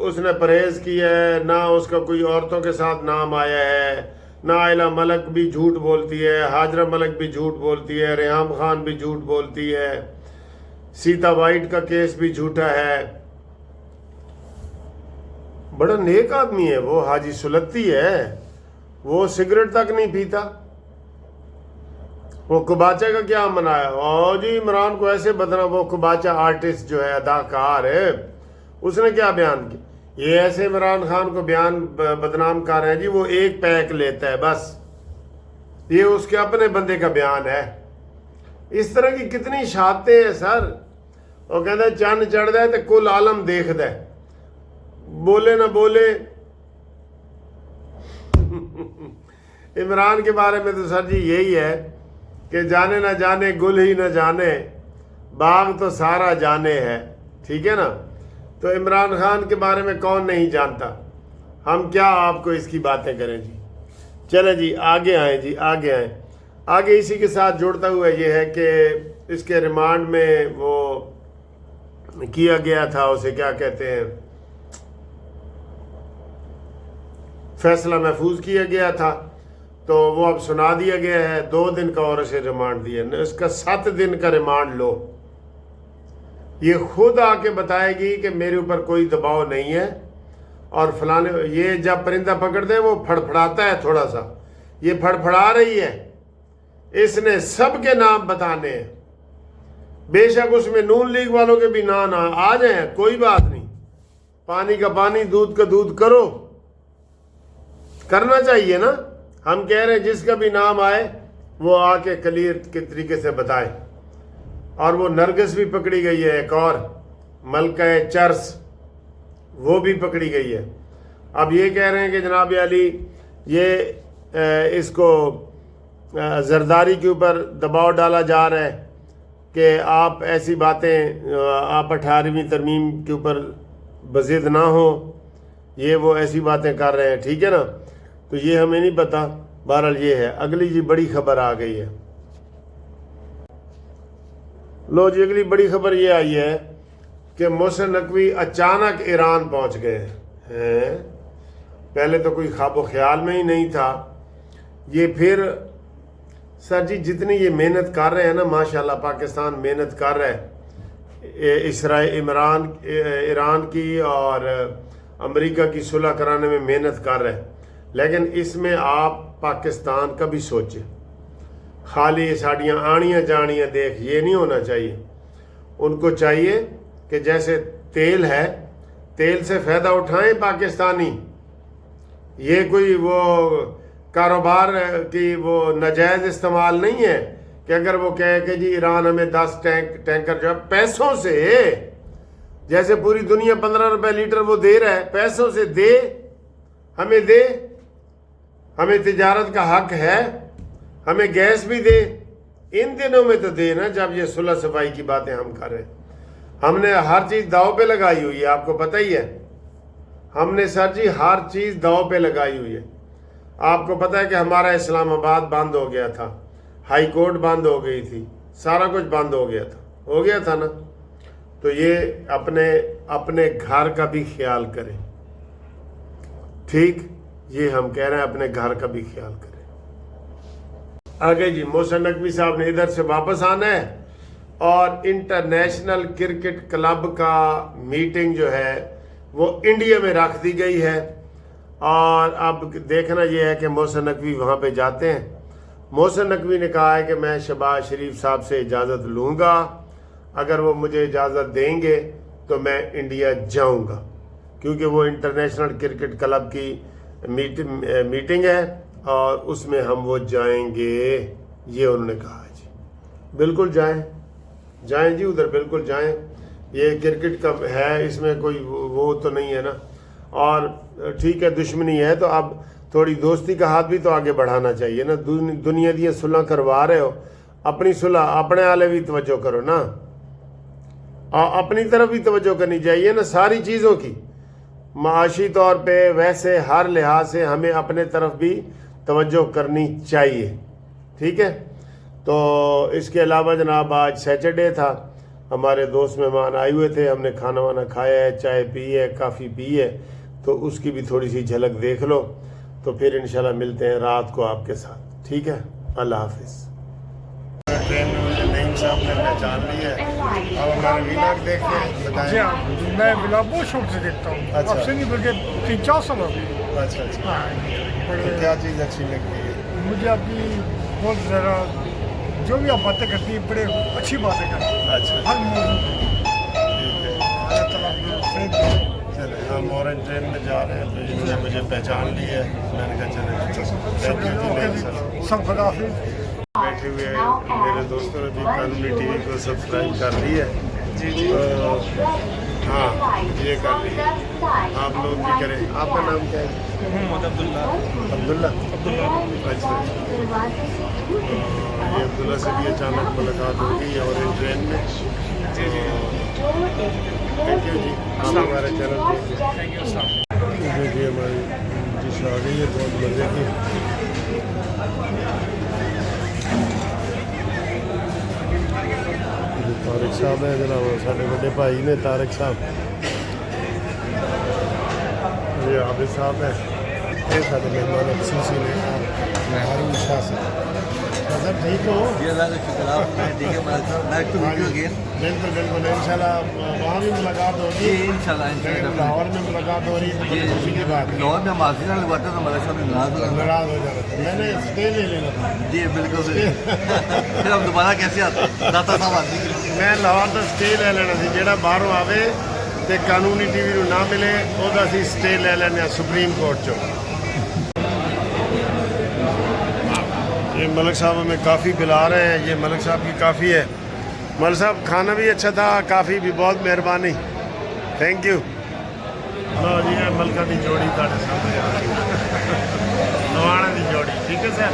اس نے پرہیز کیا ہے، نہ اس کا کوئی عورتوں کے ساتھ نام آیا ہے، نائلہ ملک بھی جھوٹ بولتی ہے، ہاجرہ ملک بھی جھوٹ بولتی ہے، ریحام خان بھی جھوٹ بولتی ہے، سیتا وائٹ کا کیس بھی جھوٹا ہے۔ بڑا نیک آدمی ہے وہ، حاجی سلطی ہے، وہ سگریٹ تک نہیں پیتا۔ وہ کباچہ کا کیا منایا؟ او جی عمران کو ایسے بدنام، وہ کباچہ آرٹسٹ جو ہے، اداکار ہے، اس نے کیا بیان کیا؟ یہ ایسے عمران خان کو بدنام کر رہے ہیں جی، وہ ایک پیک لیتا ہے بس، یہ اس کے اپنے بندے کا بیان ہے۔ اس طرح کی کتنی شہادتیں ہیں سر۔ وہ کہتا ہے چند چڑھ دے تو کل عالم دیکھ دے، بولے نہ بولے۔ عمران کے بارے میں تو سر جی یہی ہے کہ جانے نہ جانے گل ہی نہ جانے، باغ تو سارا جانے ہے، ٹھیک ہے نا؟ تو عمران خان کے بارے میں کون نہیں جانتا؟ ہم کیا آپ کو اس کی باتیں کریں جی؟ چلیں جی آگے آئیں، جی آگے آئیں۔ آگے اسی کے ساتھ جڑتا ہوا یہ ہے کہ اس کے ریمانڈ میں وہ کیا گیا تھا، اسے کیا کہتے ہیں، فیصلہ محفوظ کیا گیا تھا، تو وہ اب سنا دیا گیا ہے۔ 2 دن کا اور اسے ریمانڈ دیا، اس کا 7 دن کا ریمانڈ لو۔ یہ خود آ کے بتائے گی کہ میرے اوپر کوئی دباؤ نہیں ہے، اور فلانے، یہ جب پرندہ پکڑتے ہیں وہ پھڑپھڑاتا ہے تھوڑا سا، یہ پھڑپھڑا رہی ہے، اس نے سب کے نام بتانے ہیں، بے شک اس میں نون لیگ والوں کے بھی نام آ جائیں، کوئی بات نہیں، پانی کا پانی دودھ کا دودھ کرو، کرنا چاہیے نا۔ ہم کہہ رہے ہیں جس کا بھی نام آئے وہ آ کے کلیئر کے طریقے سے بتائے۔ اور وہ نرگس بھی پکڑی گئی ہے، ایک اور ملکہ چرس، وہ بھی پکڑی گئی ہے۔ اب یہ کہہ رہے ہیں کہ جناب علی یہ اس کو زرداری کے اوپر دباؤ ڈالا جا رہا ہے کہ آپ ایسی باتیں، آپ 18ویں ترمیم کے اوپر بضد نہ ہو، یہ وہ ایسی باتیں کر رہے ہیں، ٹھیک ہے نا؟ تو یہ ہمیں نہیں پتا، بہرحال یہ ہے۔ اگلی جی بڑی خبر آ گئی ہے، لو جی اگلی بڑی خبر یہ آئی ہے کہ محسن نقوی اچانک ایران پہنچ گئے ہیں۔ پہلے تو کوئی خواب و خیال میں ہی نہیں تھا۔ یہ پھر سر جی جتنی یہ محنت کر رہے ہیں نا، ماشاءاللہ پاکستان محنت کر رہا ہے، ایران کی اور امریکہ کی صلح کرانے میں محنت کر رہے ہیں، لیکن اس میں آپ پاکستان کا بھی سوچیں، خالی ساڑیاں آڑیاں جانیاں دیکھ یہ نہیں ہونا چاہیے۔ ان کو چاہیے کہ جیسے تیل ہے، تیل سے فائدہ اٹھائیں پاکستانی، یہ کوئی وہ کاروبار کی وہ ناجائز استعمال نہیں ہے کہ اگر وہ کہے کہ جی ایران ہمیں 10 ٹینکر جو ہے پیسوں سے، جیسے پوری دنیا 15 روپے لیٹر وہ دے رہا ہے، پیسوں سے دے، ہمیں دے، ہمیں تجارت کا حق ہے، ہمیں گیس بھی دے، ان دنوں میں تو دے نا جب یہ صلح صفائی کی باتیں ہم کر رہے ہیں۔ ہم نے ہر چیز داؤ پہ لگائی ہوئی ہے، آپ کو پتہ ہی ہے، ہم نے سر جی ہر چیز داؤ پہ لگائی ہوئی ہے۔ آپ کو پتہ ہے کہ ہمارا اسلام آباد بند ہو گیا تھا، ہائی کورٹ بند ہو گئی تھی، سارا کچھ بند ہو گیا تھا نا۔ تو یہ اپنے گھر کا بھی خیال کریں، ٹھیک؟ یہ ہم کہہ رہے ہیں اپنے گھر کا بھی خیال کریں۔ آگے جی محسن نقوی صاحب نے ادھر سے واپس آنا ہے، اور انٹرنیشنل کرکٹ کلب کا میٹنگ جو ہے وہ انڈیا میں رکھ دی گئی ہے، اور اب دیکھنا یہ ہے کہ محسن نقوی وہاں پہ جاتے ہیں۔ محسن نقوی نے کہا ہے کہ میں شہباز شریف صاحب سے اجازت لوں گا، اگر وہ مجھے اجازت دیں گے تو میں انڈیا جاؤں گا، کیونکہ وہ انٹرنیشنل کرکٹ کلب کی میٹنگ ہے اور اس میں ہم وہ جائیں گے، یہ انہوں نے کہا ہے جی۔ بالکل جائیں جی، ادھر بالکل جائیں، یہ کرکٹ کا ہے، اس میں کوئی وہ تو نہیں ہے نا۔ اور ٹھیک ہے دشمنی ہے تو اب تھوڑی دوستی کا ہاتھ بھی تو آگے بڑھانا چاہیے نا۔ دنیا دی صلح کروا رہے ہو، اپنی صلح اپنے والے بھی توجہ کرو نا، اپنی طرف بھی توجہ کرنی چاہیے نا، ساری چیزوں کی، معاشی طور پہ ویسے ہر لحاظ سے ہمیں اپنے طرف بھی توجہ کرنی چاہیے، ٹھیک ہے؟ تو اس کے علاوہ جناب آج سیٹرڈے تھا، ہمارے دوست مہمان آئے ہوئے تھے, ہم نے کھانا وانا کھایا ہے, چائے پی ہے, کافی پی ہے, تو اس کی بھی تھوڑی سی جھلک دیکھ لو, تو پھر انشاءاللہ ملتے ہیں رات کو آپ کے ساتھ. ٹھیک ہے, اللہ حافظ. ٹرین میں مجھے نعیم صاحب نے پہچان لی ہے. اب ہمارے ولاگ دیکھ کے بتائیں. میں ولاگ بہت شوق سے دیکھتا ہوں. اچھا. اب سے نہیں بلکہ 3-4 سال ہو گئے. اچھا اچھا. ہاں, تو کیا چیز اچھی لگتی ہے؟ مجھے آپ کی بہت زیادہ جو بھی آپ باتیں کرتی ہیں بڑے اچھی باتیں کرتی ہیں. اچھا ہر موضوع ٹھیک ہے. اللہ تعالیٰ آپ چلے ہم اورنج ٹرین میں جا رہے ہیں, تو انہوں نے مجھے پہچان لی ہے. میں نے کہا چلے تھینک یو جی نعیم صاحب. سب خدا حافظ. بیٹھے ہوئے میرے دوستوں نے بھی قانونی ٹی وی کو سبسکرائب کر لی ہے. جی ہاں یہ کر لی ہے, آپ لوگ بھی کریں. آپ کا نام کیا ہے؟ محمد عبداللہ. اچھا. یہ عبداللہ سے بھی اچانک ملاقات ہو گئی اور ان ٹرین میں. تھینک یو جی, آپ ہمارے چینل دیکھیے. دیکھیے ہماری ڈش آ گئی ہے بہت مزے کی. طارق صاحب ہیں جناب, سارے بڑے بھائی نے طارق صاحب. یہ عابد صاحب ہیں. یہ سارے مہمان خصوصی نے. میں ہارون شاہ صاحب. سر ٹھیک ہو؟ جی اللہ کا شکر. آپ میں دیکھیے بالکل بالکل ان شاء اللہ وہاں بھی ملاقات ہوگی. جی ان شاء اللہ. لاہور میں ملاقات ہو رہی ہے, تو بڑی خوشی کی بات ہے. لاہور میں معافی نہ لگواتا تو مدرسہ میں ناراض ہو جانا تھا. میں نے اسٹے لے لینا تھا. جی بالکل. پھر ہم دوبارہ کیسے آتے ہیں داتا صاحب آدمی کے لیے. میں لاہور تو اسٹے لے لینا سی. جہاں باہروں آوے تو قانونی ٹی وی نہ ملے وہ اسی اسٹے لے لینا سپریم کورٹ چو. یہ ملک صاحب ہمیں کافی پلا رہے ہیں. یہ ملک صاحب کی کافی ہے. ملک صاحب کھانا بھی اچھا تھا, کافی بھی بہت مہربانی. Thank you. لو جی ملکہ کی جوڑی تھوڑے سامنے آ رہی ہے. نوانا کی جوڑی. ٹھیک ہے سر.